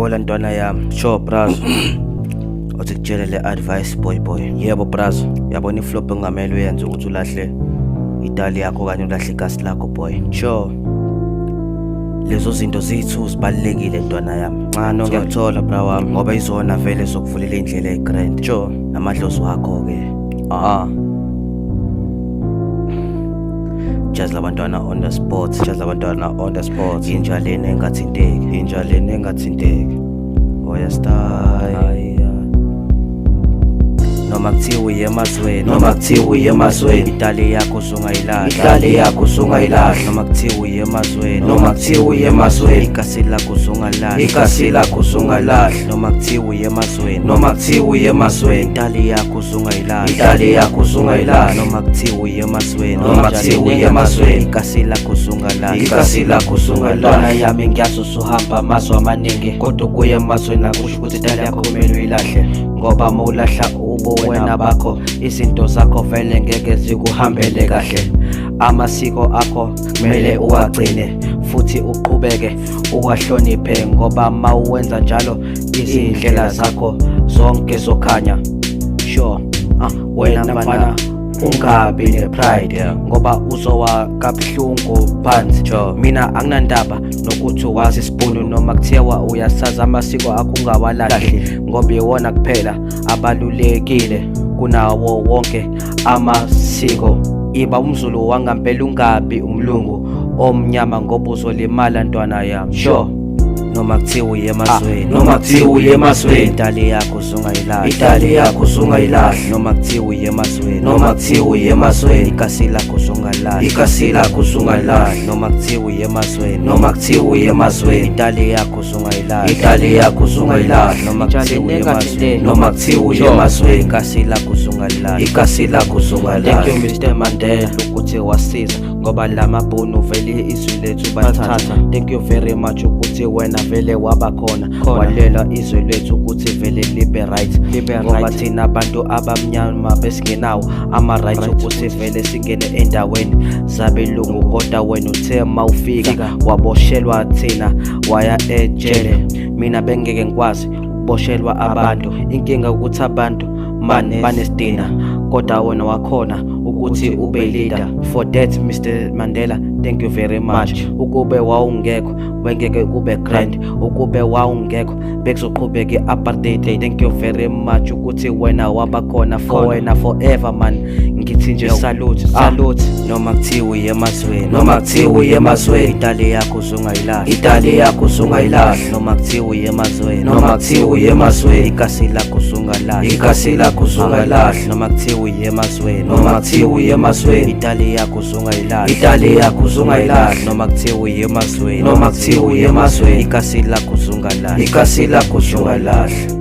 Hola ntwana yami, sure bras. Uthi kutshele le advice boy. Yebo bras, yabona iflop engamele uyenze ukuthi ulahle itali yakho kanye ulahle igasi lakho boy. Sure. Lezo zinto zithu zibalekile ntwana yami. Ncane ngiyakuthola bra wami ngoba izona vele zokuvulela indlela egrand. Sure, namadlozi wakho ke. Just labantwana on the spot. Injaleni engathinteki. Oyastay. Noma kuthiwa uye emazweni, itali yakho sungayilahla. Noma kuthiwa uye emazweni, ikasi lakho sungalahle. Noma kuthiwa uye emazweni, itali yakho sungayilahla. Noma kuthiwa uye emazweni, ikasi lakho sungalahle. Ntwana yami ngiyazi usuhamba amazwe amaningi, kodwa kuye emazweni akusho ukuthi itali yakho kumele uyilahle, ngoba mawulahla ubuwena bakho izinto zakho vele ngeke zikuhambele kahle. Amasiko akho kumele uwagcine futhi uqhubeke uwahloniphe, ngoba mawuwenza njalo izindlela zakho zonke zokhanya. Sure, wena mfana ungabi ne-pride, ngoba uzowa kabuhlungu phansi. Mina anginandaba nokuthi wazi isibhunu noma kuthiwa uyasazi amasiko akho ungawalahli, ngoba iwona kuphela abalulekile kunawo wonke amasiko. Iba umZulu wangampela, ungabi umlungu omnyama ngoba uzolimala ntwana yami. Sure. Noma kuthiwa uye emazweni, itali yakho sungayilahla. Noma kuthiwa uye emazweni, ikasi lakho sungalahle. Noma kuthiwa uye emazweni, itali yakho sungayilahla. Noma kuthiwa uye emazweni, ikasi lakho sungalahle. Thank you Mr. Mandela ukuthi wasiza, ngoba lama-bhunu vele izwi lethu bathatha. Thank you very much ukuthi wena vele wabakhona, walela izwe lethu ukuthi vele libe right, ngoba thina abantu abamnyama besingenawo ama-right ukuthi vele singene endaweni zabelungu. Kodwa wena uthe mawufika waboshelwa thina waya ejele. Mina bengeke ngikwazi ukuboshelwa abantu, inkinga ukuthi abantu banesidina, kodwa wena wakhona ukuthi ube leader. For that Mr. Mandela, thank you very much. Ukube wawungekho bengeke kube grand, ukube wawungekho bekuzoqhubeka i-apartheid. Thank you very much ukuthi wena wabakhona, for wena forever man. Ngithi nje salute. Noma kuthiwa uye emazweni, itali yakho sungayilahla. Noma kuthiwa uye emazweni, ikasi lakho sungalahle. Noma kuthiwa uye emazweni, itali yakho sungayilahla. Noma kuthiwa uye emazweni, ikasi lakho sungalahle.